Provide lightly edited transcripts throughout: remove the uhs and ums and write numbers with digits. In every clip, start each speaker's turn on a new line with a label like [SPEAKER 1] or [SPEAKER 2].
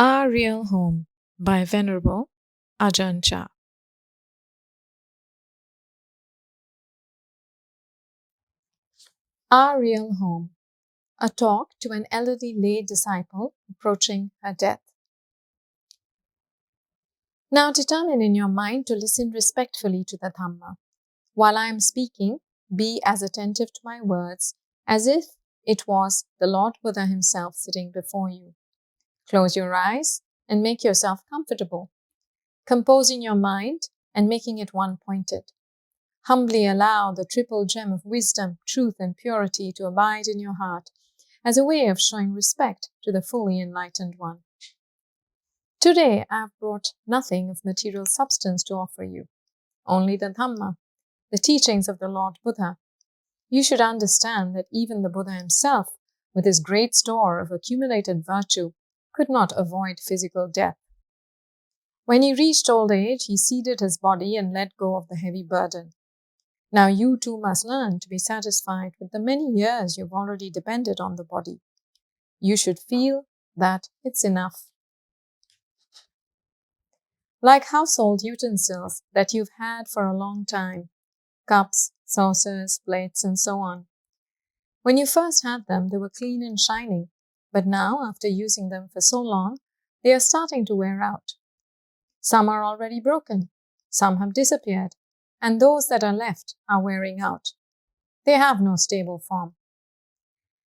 [SPEAKER 1] Our Real Home by Venerable Ajahn Chah. Our Real Home, a talk to an elderly lay disciple approaching her death. Now determine in your mind to listen respectfully to the Dhamma. While I am speaking, be as attentive to my words as if it was the Lord Buddha himself sitting before you. Close your eyes and make yourself comfortable, composing your mind and making it one-pointed. Humbly allow the triple gem of wisdom, truth, and purity to abide in your heart as a way of showing respect to the fully enlightened one. Today, I have brought nothing of material substance to offer you, only the Dhamma, the teachings of the Lord Buddha. You should understand that even the Buddha himself, with his great store of accumulated virtue, could not avoid physical death. When he reached old age, he ceded his body and let go of the heavy burden. Now you too must learn to be satisfied with the many years you've already depended on the body. You should feel that it's enough. Like household utensils that you've had for a long time, cups, saucers, plates, and so on. When you first had them, they were clean and shining, but now, after using them for so long, they are starting to wear out. Some are already broken, some have disappeared, and those that are left are wearing out. They have no stable form.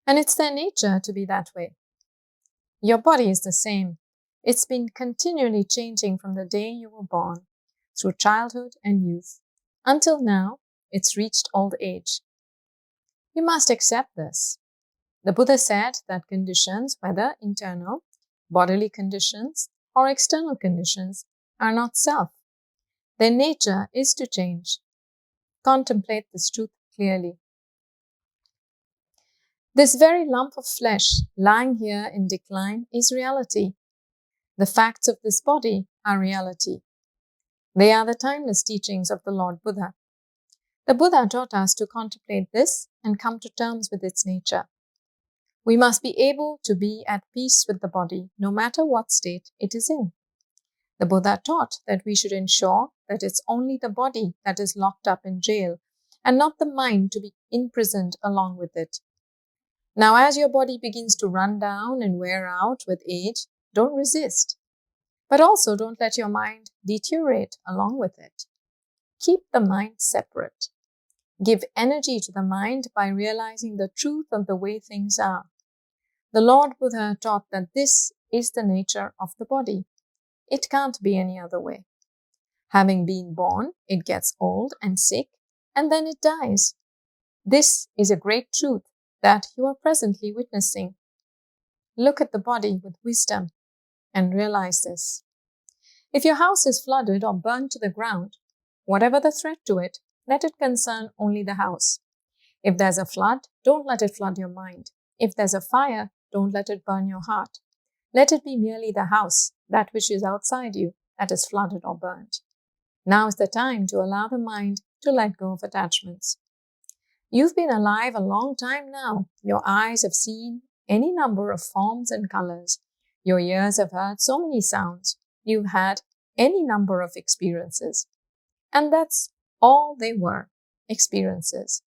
[SPEAKER 1] And it's their nature to be that way. Your body is the same. It's been continually changing from the day you were born, through childhood and youth, until now it's reached old age. You must accept this. The Buddha said that conditions, whether internal, bodily conditions, or external conditions, are not self. Their nature is to change. Contemplate this truth clearly. This very lump of flesh lying here in decline is reality. The facts of this body are reality. They are the timeless teachings of the Lord Buddha. The Buddha taught us to contemplate this and come to terms with its nature. We must be able to be at peace with the body, no matter what state it is in. The Buddha taught that we should ensure that it's only the body that is locked up in jail and not the mind to be imprisoned along with it. Now, as your body begins to run down and wear out with age, don't resist. But also don't let your mind deteriorate along with it. Keep the mind separate. Give energy to the mind by realizing the truth of the way things are. The Lord Buddha taught that this is the nature of the body. It can't be any other way. Having been born, it gets old and sick, and then it dies. This is a great truth that you are presently witnessing. Look at the body with wisdom and realize this. If your house is flooded or burned to the ground, whatever the threat to it, let it concern only the house. If there's a flood, don't let it flood your mind. If there's a fire, don't let it burn your heart. Let it be merely the house, that which is outside you, that is flooded or burnt. Now is the time to allow the mind to let go of attachments. You've been alive a long time now. Your eyes have seen any number of forms and colors. Your ears have heard so many sounds. You've had any number of experiences. And that's all they were, experiences.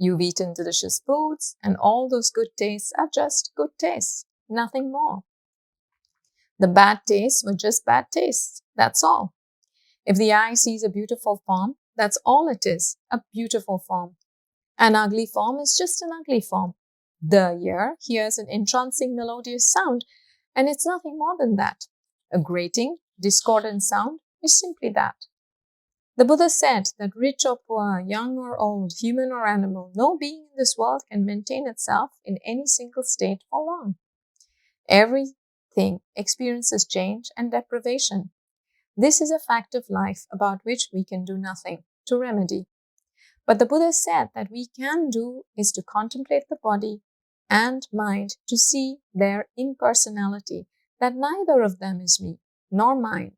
[SPEAKER 1] You've eaten delicious foods, and all those good tastes are just good tastes, nothing more. The bad tastes were just bad tastes, that's all. If the eye sees a beautiful form, that's all it is, a beautiful form. An ugly form is just an ugly form. The ear hears an entrancing melodious sound, and it's nothing more than that. A grating, discordant sound is simply that. The Buddha said that rich or poor, young or old, human or animal, no being in this world can maintain itself in any single state for long. Everything experiences change and deprivation. This is a fact of life about which we can do nothing to remedy. But the Buddha said that we can do is to contemplate the body and mind to see their impersonality, that neither of them is me nor mine.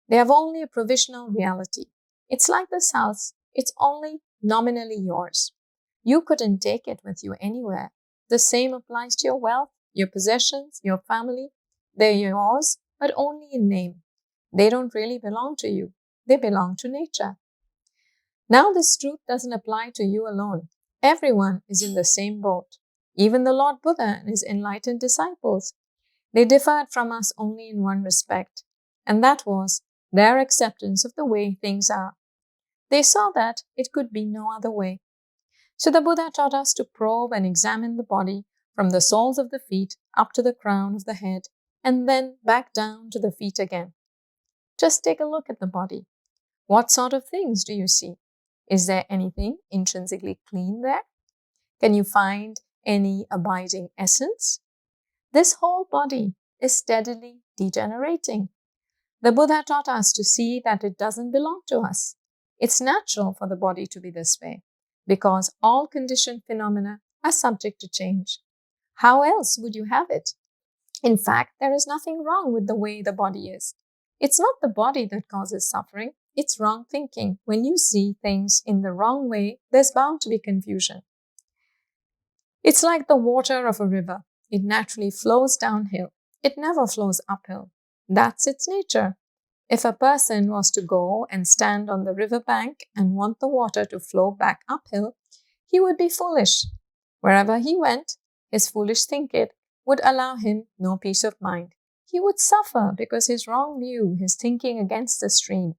[SPEAKER 1] They have only a provisional reality. It's like this house, it's only nominally yours. You couldn't take it with you anywhere. The same applies to your wealth, your possessions, your family. They're yours, but only in name. They don't really belong to you. They belong to nature. Now this truth doesn't apply to you alone. Everyone is in the same boat. Even the Lord Buddha and his enlightened disciples. They differed from us only in one respect, and that was their acceptance of the way things are. They saw that it could be no other way. So the Buddha taught us to probe and examine the body from the soles of the feet up to the crown of the head, and then back down to the feet again. Just take a look at the body. What sort of things do you see? Is there anything intrinsically clean there? Can you find any abiding essence? This whole body is steadily degenerating. The Buddha taught us to see that it doesn't belong to us. It's natural for the body to be this way, because all conditioned phenomena are subject to change. How else would you have it? In fact, there is nothing wrong with the way the body is. It's not the body that causes suffering, it's wrong thinking. When you see things in the wrong way, there's bound to be confusion. It's like the water of a river. It naturally flows downhill. It never flows uphill. That's its nature. If a person was to go and stand on the river bank and want the water to flow back uphill, he would be foolish. Wherever he went, his foolish thinking would allow him no peace of mind. He would suffer because his wrong view, his thinking against the stream.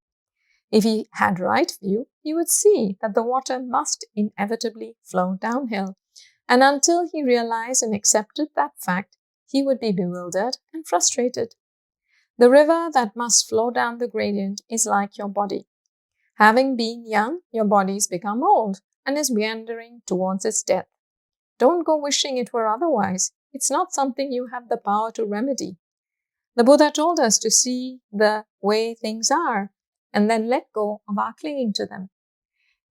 [SPEAKER 1] If he had right view, he would see that the water must inevitably flow downhill. And until he realized and accepted that fact, he would be bewildered and frustrated. The river that must flow down the gradient is like your body. Having been young, your body's become old and is meandering towards its death. Don't go wishing it were otherwise. It's not something you have the power to remedy. The Buddha told us to see the way things are and then let go of our clinging to them.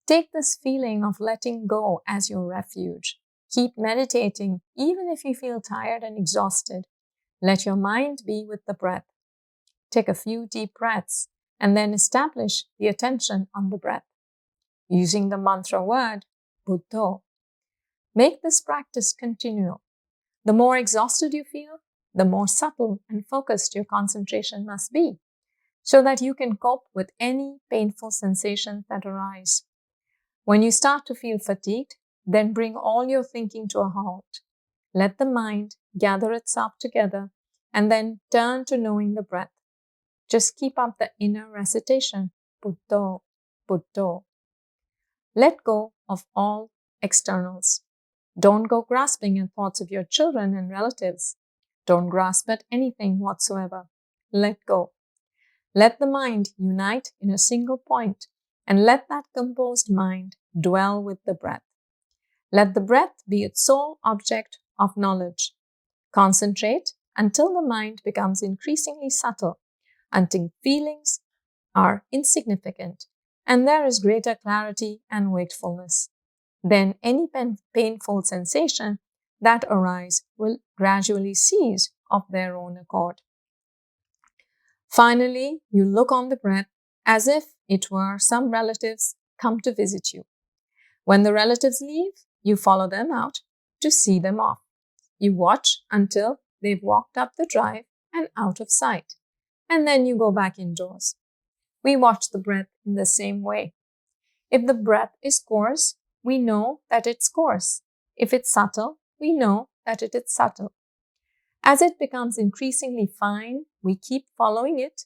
[SPEAKER 1] Take this feeling of letting go as your refuge. Keep meditating even if you feel tired and exhausted. Let your mind be with the breath. Take a few deep breaths and then establish the attention on the breath. Using the mantra word, Buddha. Make this practice continual. The more exhausted you feel, the more subtle and focused your concentration must be, so that you can cope with any painful sensations that arise. When you start to feel fatigued, then bring all your thinking to a halt. Let the mind gather itself together and then turn to knowing the breath. Just keep up the inner recitation, Buddha, Buddha. Let go of all externals. Don't go grasping at thoughts of your children and relatives. Don't grasp at anything whatsoever. Let go. Let the mind unite in a single point, and let that composed mind dwell with the breath. Let the breath be its sole object of knowledge. Concentrate until the mind becomes increasingly subtle, until feelings are insignificant, and there is greater clarity and wakefulness. Then any painful sensation that arise will gradually cease of their own accord. Finally, you look on the breath as if it were some relatives come to visit you. When the relatives leave, you follow them out to see them off. You watch until they've walked up the drive and out of sight, and then you go back indoors. We watch the breath in the same way. If the breath is coarse, we know that it's coarse. If it's subtle, we know that it is subtle. As it becomes increasingly fine, we keep following it,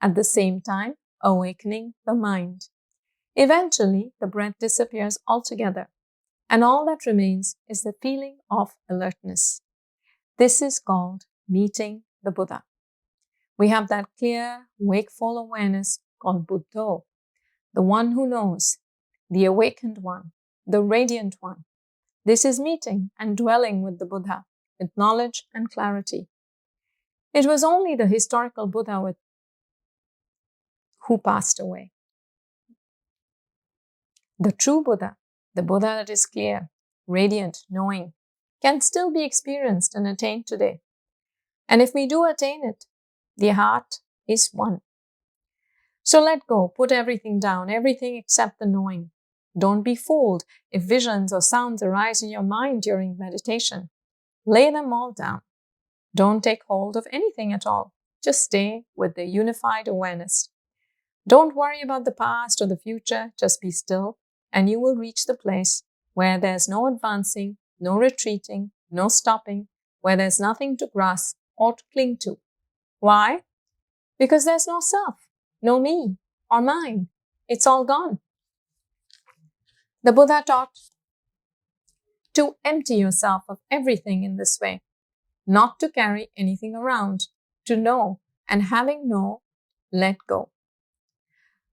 [SPEAKER 1] at the same time awakening the mind. Eventually, the breath disappears altogether, and all that remains is the feeling of alertness. This is called meeting the Buddha. We have that clear, wakeful awareness called Buddha, the one who knows, the awakened one, the radiant one. This is meeting and dwelling with the Buddha, with knowledge and clarity. It was only the historical Buddha who passed away. The true Buddha, the Buddha that is clear, radiant, knowing, can still be experienced and attained today. And if we do attain it, the heart is one. So let go, put everything down, everything except the knowing. Don't be fooled if visions or sounds arise in your mind during meditation. Lay them all down. Don't take hold of anything at all. Just stay with the unified awareness. Don't worry about the past or the future. Just be still, and you will reach the place where there's no advancing, no retreating, no stopping, where there's nothing to grasp or to cling to. Why? Because there's no self, no me or mine. It's all gone. The Buddha taught to empty yourself of everything in this way, not to carry anything around, to know, and having known, let go.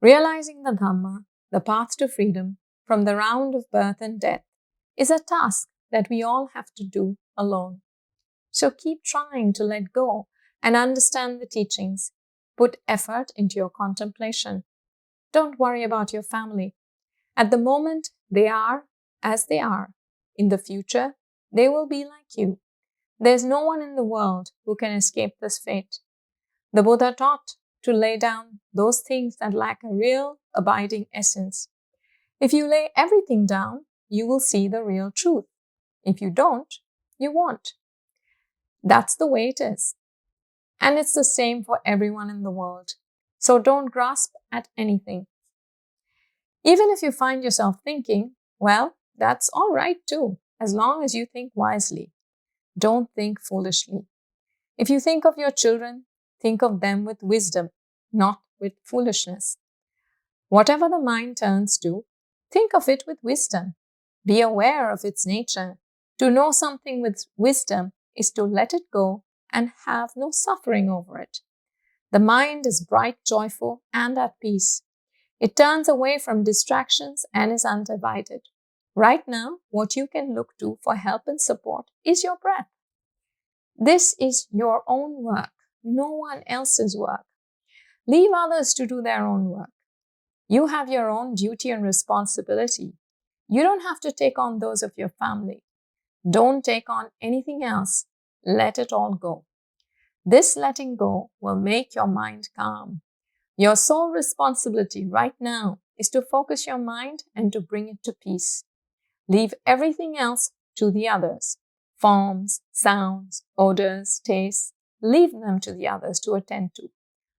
[SPEAKER 1] Realizing the Dhamma, the path to freedom from the round of birth and death, is a task that we all have to do alone. So keep trying to let go and understand the teachings. Put effort into your contemplation. Don't worry about your family. At the moment, they are as they are. In the future, they will be like you. There's no one in the world who can escape this fate. The Buddha taught to lay down those things that lack a real, abiding essence. If you lay everything down, you will see the real truth. If you don't, you won't. That's the way it is. And it's the same for everyone in the world. So don't grasp at anything. Even if you find yourself thinking, well, that's all right too, as long as you think wisely. Don't think foolishly. If you think of your children, think of them with wisdom, not with foolishness. Whatever the mind turns to, think of it with wisdom. Be aware of its nature. To know something with wisdom is to let it go and have no suffering over it. The mind is bright, joyful, and at peace. It turns away from distractions and is undivided. Right now, what you can look to for help and support is your breath. This is your own work, no one else's work. Leave others to do their own work. You have your own duty and responsibility. You don't have to take on those of your family. Don't take on anything else. Let it all go. This letting go will make your mind calm. Your sole responsibility right now is to focus your mind and to bring it to peace. Leave everything else to the others. Forms, sounds, odors, tastes, leave them to the others to attend to.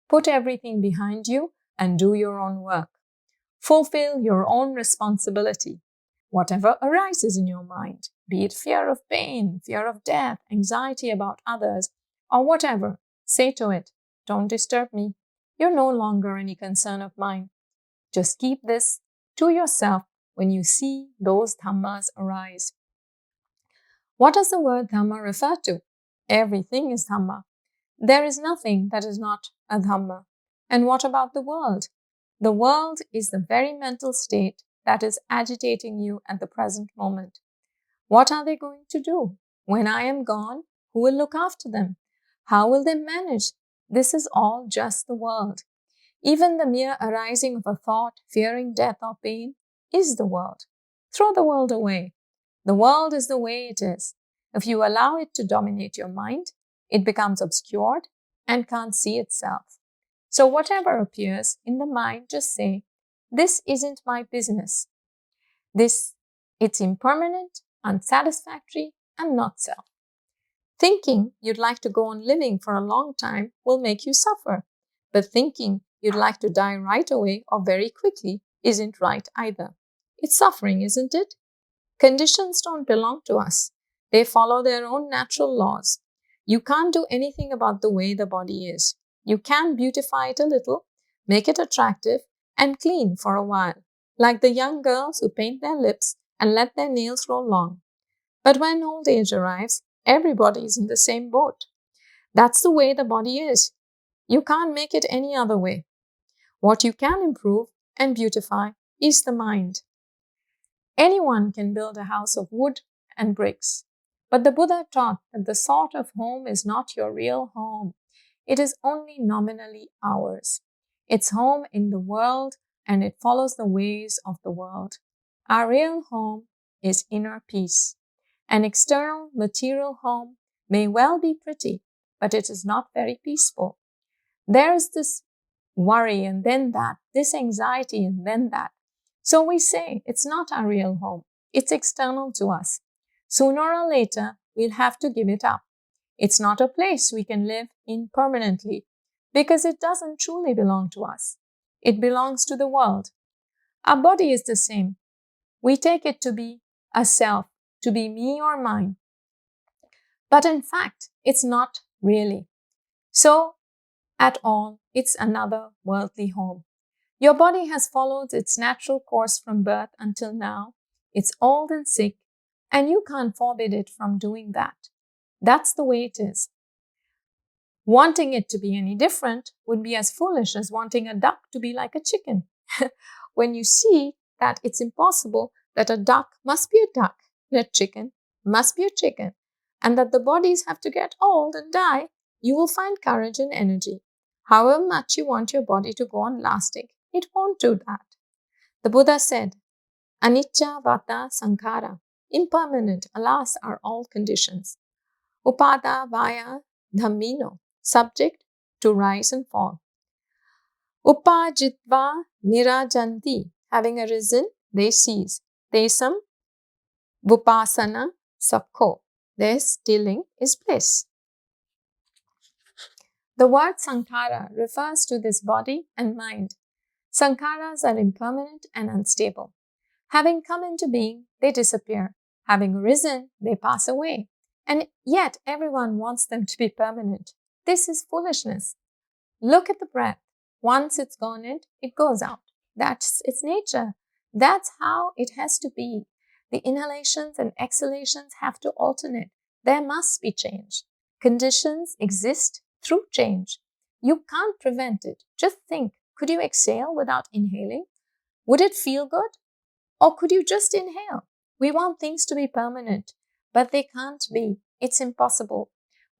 [SPEAKER 1] Put everything behind you and do your own work. Fulfill your own responsibility. Whatever arises in your mind, be it fear of pain, fear of death, anxiety about others, or whatever, say to it, don't disturb me. You're no longer any concern of mine. Just keep this to yourself when you see those dhammas arise. What does the word dhamma refer to? Everything is dhamma. There is nothing that is not a dhamma. And what about the world? The world is the very mental state that is agitating you at the present moment. What are they going to do? When I am gone, who will look after them? How will they manage? This is all just the world. Even the mere arising of a thought, fearing death or pain, is the world. Throw the world away. The world is the way it is. If you allow it to dominate your mind, it becomes obscured and can't see itself. So whatever appears in the mind, just say, this isn't my business. It's impermanent, unsatisfactory, and not self. Thinking you'd like to go on living for a long time will make you suffer. But thinking you'd like to die right away or very quickly isn't right either. It's suffering, isn't it? Conditions don't belong to us. They follow their own natural laws. You can't do anything about the way the body is. You can beautify it a little, make it attractive, and clean for a while, like the young girls who paint their lips and let their nails grow long. But when old age arrives, everybody is in the same boat. That's the way the body is. You can't make it any other way. What you can improve and beautify is the mind. Anyone can build a house of wood and bricks. But the Buddha taught that the sort of home is not your real home. It is only nominally ours. It's home in the world and it follows the ways of the world. Our real home is inner peace. An external material home may well be pretty, but it is not very peaceful. There is this worry and then that, this anxiety and then that. So we say it's not our real home. It's external to us. Sooner or later, we'll have to give it up. It's not a place we can live in permanently because it doesn't truly belong to us. It belongs to the world. Our body is the same. We take it to be a self, to be me or mine. But in fact, it's not really. So, at all, it's another worldly home. Your body has followed its natural course from birth until now. It's old and sick, and you can't forbid it from doing that. That's the way it is. Wanting it to be any different would be as foolish as wanting a duck to be like a chicken. When you see that it's impossible, that a duck must be a duck, and a chicken must be a chicken, and that the bodies have to get old and die, you will find courage and energy. However much you want your body to go on lasting, it won't do that. The Buddha said, Anicca vata sankhara, impermanent, alas, are all conditions. Upada vaya dhammino, subject to rise and fall. Upajitva nirajanti, having arisen, they cease. Tesam vupasana sakho, their stilling is bliss. The word sankhara refers to this body and mind. Sankharas are impermanent and unstable. Having come into being, they disappear. Having arisen, they pass away. And yet everyone wants them to be permanent. This is foolishness. Look at the breath. Once it's gone in, it goes out. That's its nature. That's how it has to be. The inhalations and exhalations have to alternate. There must be change. Conditions exist through change. You can't prevent it. Just think, could you exhale without inhaling? Would it feel good? Or could you just inhale? We want things to be permanent, but they can't be. It's impossible.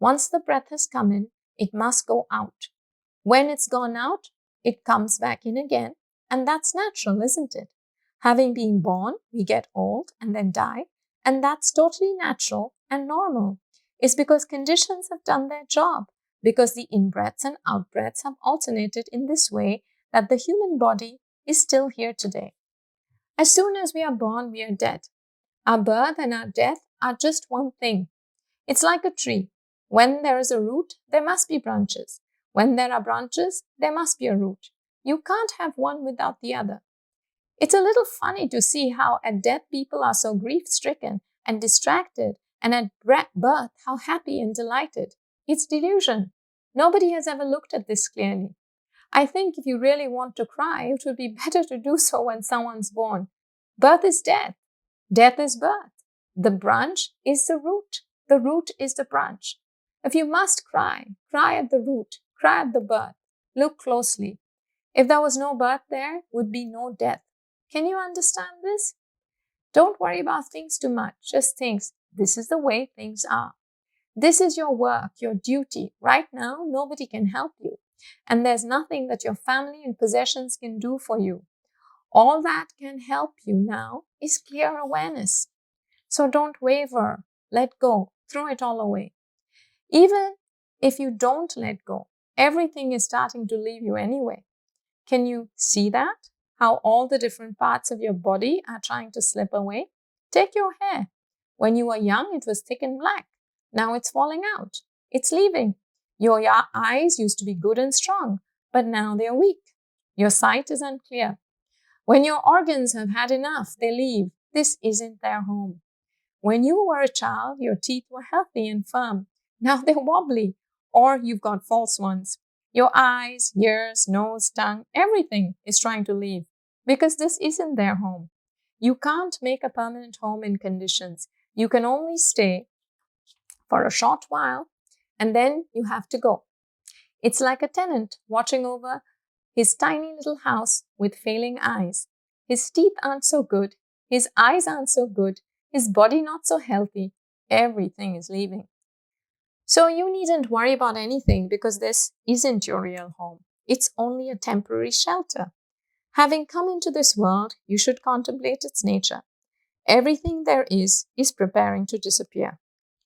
[SPEAKER 1] Once the breath has come in, it must go out. When it's gone out, it comes back in again, and that's natural, isn't it? Having been born, we get old and then die, and that's totally natural and normal. It's because conditions have done their job, because the in-breaths and out-breaths have alternated in this way that the human body is still here today. As soon as we are born, we are dead. Our birth and our death are just one thing. It's like a tree. When there is a root, there must be branches. When there are branches, there must be a root. You can't have one without the other. It's a little funny to see how at death people are so grief-stricken and distracted, and at birth how happy and delighted. It's delusion. Nobody has ever looked at this clearly. I think if you really want to cry, it would be better to do so when someone's born. Birth is death. Death is birth. The branch is the root. The root is the branch. If you must cry, cry at the root, cry at the birth. Look closely. If there was no birth, there would be no death. Can you understand this? Don't worry about things too much. Just think, this is the way things are. This is your work, your duty. Right now, nobody can help you. And there's nothing that your family and possessions can do for you. All that can help you now is clear awareness. So don't waver, let go, throw it all away. Even if you don't let go, everything is starting to leave you anyway. Can you see that? How all the different parts of your body are trying to slip away? Take your hair. When you were young, it was thick and black. Now it's falling out. It's leaving. Your eyes used to be good and strong, but now they're weak. Your sight is unclear. When your organs have had enough, they leave. This isn't their home. When you were a child, your teeth were healthy and firm. Now they're wobbly, or you've got false ones. Your eyes, ears, nose, tongue, everything is trying to leave because this isn't their home. You can't make a permanent home in conditions. You can only stay for a short while and then you have to go. It's like a tenant watching over his tiny little house with failing eyes. His teeth aren't so good. His eyes aren't so good. His body not so healthy. Everything is leaving. So you needn't worry about anything because this isn't your real home. It's only a temporary shelter. Having come into this world, you should contemplate its nature. Everything there is preparing to disappear.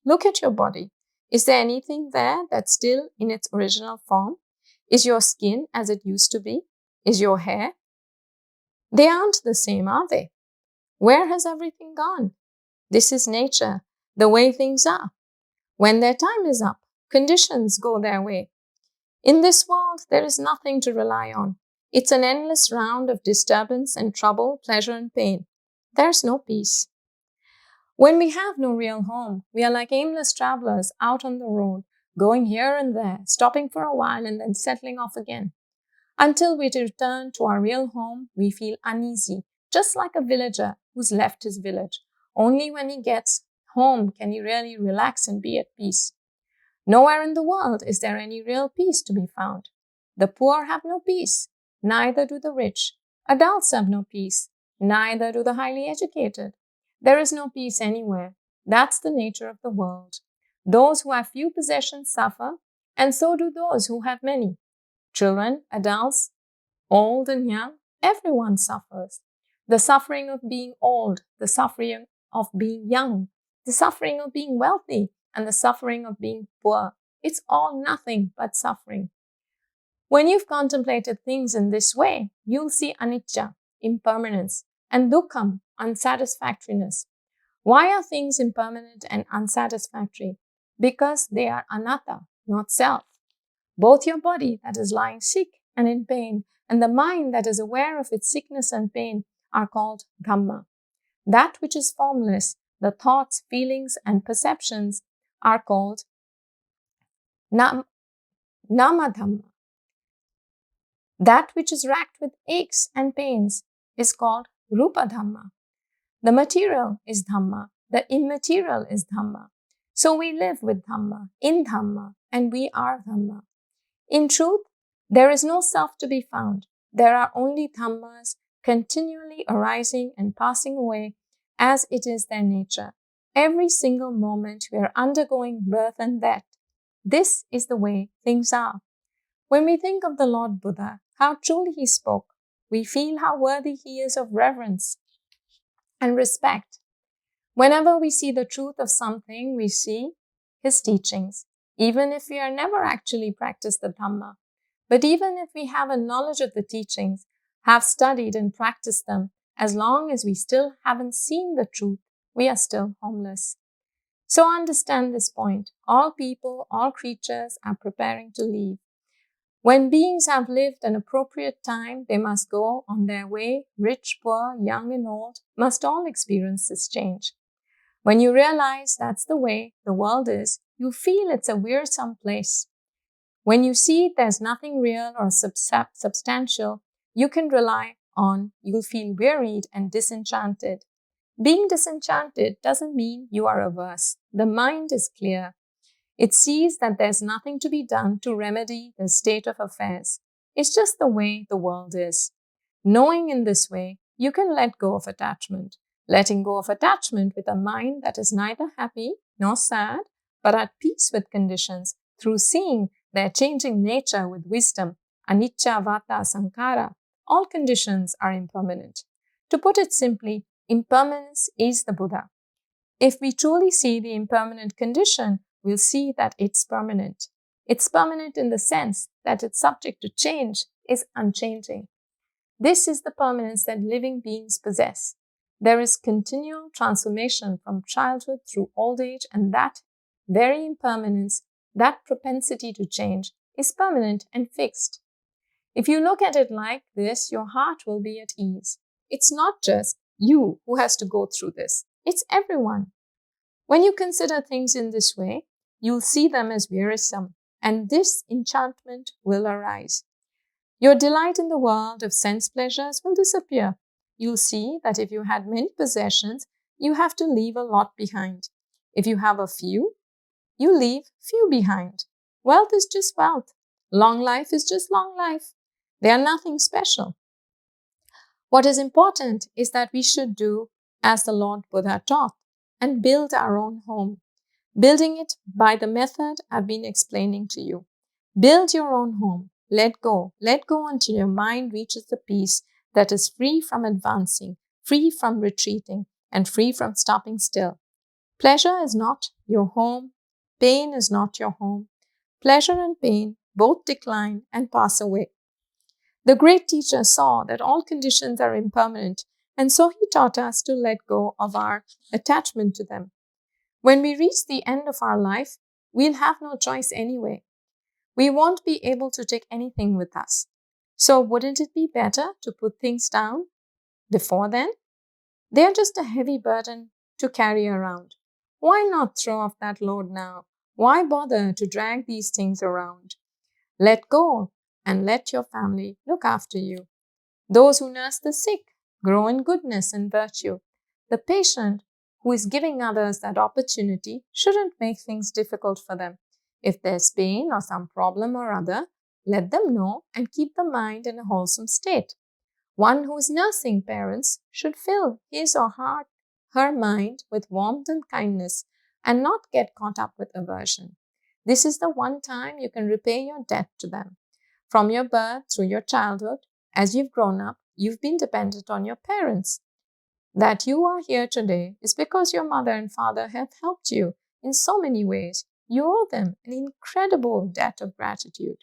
[SPEAKER 1] Look at your body. Is there anything there that's still in its original form? Is your skin as it used to be? Is your hair? They aren't the same, are they? Where has everything gone? This is nature, the way things are. When their time is up, Conditions go their way. In this world, there is nothing to rely on. It's an endless round of disturbance and trouble, pleasure and pain. There's no peace. When we have no real home, we are like aimless travelers out on the road, going here and there, stopping for a while and then settling off again. Until we return to our real home, we feel uneasy, just like a villager who's left his village. Only when he gets home can he really relax and be at peace. Nowhere in the world is there any real peace to be found. The poor have no peace, neither do the rich. Adults have no peace, neither do the highly educated. There is no peace anywhere. That's the nature of the world. Those who have few possessions suffer, and so do those who have many. Children, adults, old and young, everyone suffers. The suffering of being old, the suffering of being young, the suffering of being wealthy, and the suffering of being poor. It's all nothing but suffering. When you've contemplated things in this way, you'll see anicca, impermanence, and dukkham, unsatisfactoriness. Why are things impermanent and unsatisfactory? Because they are anatta, not self. Both your body that is lying sick and in pain and the mind that is aware of its sickness and pain are called Dhamma. That which is formless, the thoughts, feelings and perceptions are called Nama Dhamma. That which is racked with aches and pains is called Rupa Dhamma. The material is Dhamma. The immaterial is Dhamma. So we live with Dhamma, in Dhamma, and we are Dhamma. In truth, there is no self to be found. There are only Dhammas continually arising and passing away as it is their nature. Every single moment we are undergoing birth and death. This is the way things are. When we think of the Lord Buddha, how truly he spoke, we feel how worthy he is of reverence and respect. Whenever we see the truth of something, we see his teachings, even if we are never actually practiced the Dhamma. But even if we have a knowledge of the teachings, have studied and practiced them, as long as we still haven't seen the truth, we are still homeless. So understand this point. All people, all creatures are preparing to leave. When beings have lived an appropriate time, they must go on their way. Rich, poor, young and old must all experience this change. When you realize that's the way the world is, you feel it's a wearisome place. When you see there's nothing real or substantial you can rely on, you'll feel wearied and disenchanted. Being disenchanted doesn't mean you are averse. The mind is clear. It sees that there's nothing to be done to remedy the state of affairs. It's just the way the world is. Knowing in this way, you can let go of attachment. Letting go of attachment with a mind that is neither happy nor sad, but at peace with conditions through seeing their changing nature with wisdom, anicca vata sankhara. All conditions are impermanent. To put it simply, impermanence is the Buddha. If we truly see the impermanent condition, we'll see that it's permanent. It's permanent in the sense that it's subject to change, is unchanging. This is the permanence that living beings possess. There is continual transformation from childhood through old age, and that very impermanence, that propensity to change, is permanent and fixed. If you look at it like this, your heart will be at ease. It's not just you who has to go through this. It's everyone. When you consider things in this way, you'll see them as wearisome, and disenchantment will arise. Your delight in the world of sense pleasures will disappear. You'll see that if you had many possessions, you have to leave a lot behind. If you have a few, you leave few behind. Wealth is just wealth. Long life is just long life. They are nothing special. What is important is that we should do as the Lord Buddha taught and build our own home. Building it by the method I've been explaining to you. Build your own home. Let go until your mind reaches the peace that is free from advancing, free from retreating, and free from stopping still. Pleasure is not your home. Pain is not your home. Pleasure and pain both decline and pass away. The great teacher saw that all conditions are impermanent, and so he taught us to let go of our attachment to them. When we reach the end of our life, we'll have no choice anyway. We won't be able to take anything with us. So wouldn't it be better to put things down before then? They are just a heavy burden to carry around. Why not throw off that load now? Why bother to drag these things around? Let go and let your family look after you. Those who nurse the sick grow in goodness and virtue. The patient who is giving others that opportunity shouldn't make things difficult for them. If there's pain or some problem or other, let them know and keep the mind in a wholesome state. One who is nursing parents should fill his or her mind with warmth and kindness and not get caught up with aversion. This is the one time you can repay your debt to them. From your birth through your childhood, as you've grown up, you've been dependent on your parents. That you are here today is because your mother and father have helped you in so many ways. You owe them an incredible debt of gratitude.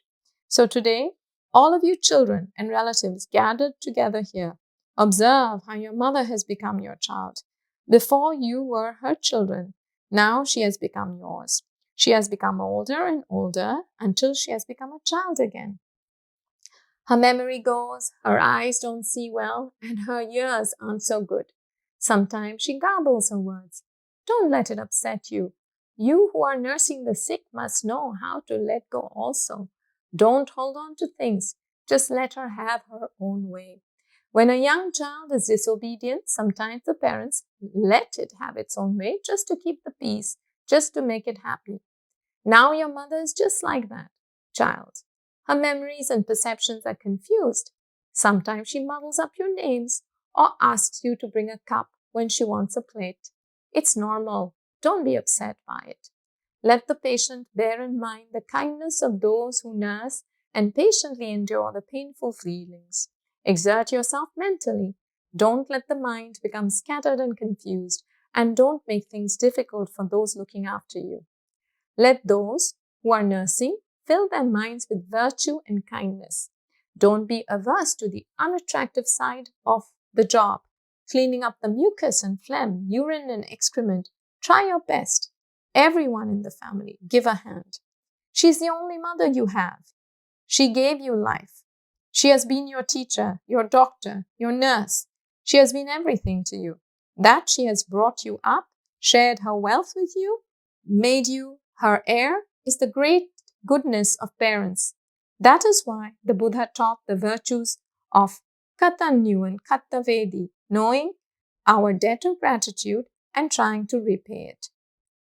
[SPEAKER 1] So today, all of you children and relatives gathered together here, observe how your mother has become your child. Before you were her children, now she has become yours. She has become older and older until she has become a child again. Her memory goes, her eyes don't see well, and her ears aren't so good. Sometimes she garbles her words. Don't let it upset you. You who are nursing the sick must know how to let go also. Don't hold on to things. Just let her have her own way. When a young child is disobedient, sometimes the parents let it have its own way just to keep the peace, just to make it happy. Now your mother is just like that child. Her memories and perceptions are confused. Sometimes she muddles up your names or asks you to bring a cup when she wants a plate. It's normal. Don't be upset by it. Let the patient bear in mind the kindness of those who nurse and patiently endure the painful feelings. Exert yourself mentally. Don't let the mind become scattered and confused, and don't make things difficult for those looking after you. Let those who are nursing fill their minds with virtue and kindness. Don't be averse to the unattractive side of the job. Cleaning up the mucus and phlegm, urine and excrement. Try your best. Everyone in the family, give a hand. She's the only mother you have. She gave you life. She has been your teacher, your doctor, your nurse. She has been everything to you. That she has brought you up, shared her wealth with you, made you her heir, is the great goodness of parents. That is why the Buddha taught the virtues of Katanyu and Kattavedi, knowing our debt of gratitude and trying to repay it.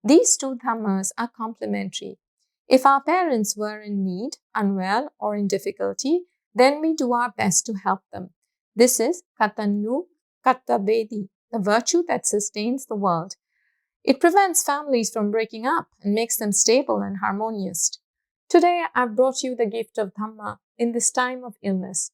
[SPEAKER 1] These two dhammas are complementary. If our parents were in need, unwell, or in difficulty, then we do our best to help them. This is Katanyu Kattavedi, the virtue that sustains the world. It prevents families from breaking up and makes them stable and harmonious. Today, I've brought you the gift of Dhamma in this time of illness.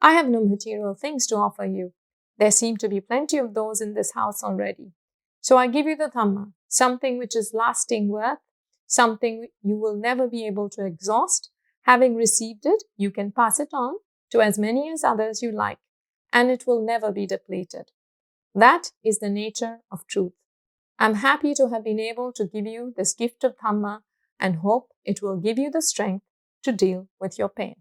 [SPEAKER 1] I have no material things to offer you. There seem to be plenty of those in this house already. So I give you the Dhamma, something which is lasting worth, something you will never be able to exhaust. Having received it, you can pass it on to as many as others you like, and it will never be depleted. That is the nature of truth. I'm happy to have been able to give you this gift of Dhamma and hope it will give you the strength to deal with your pain.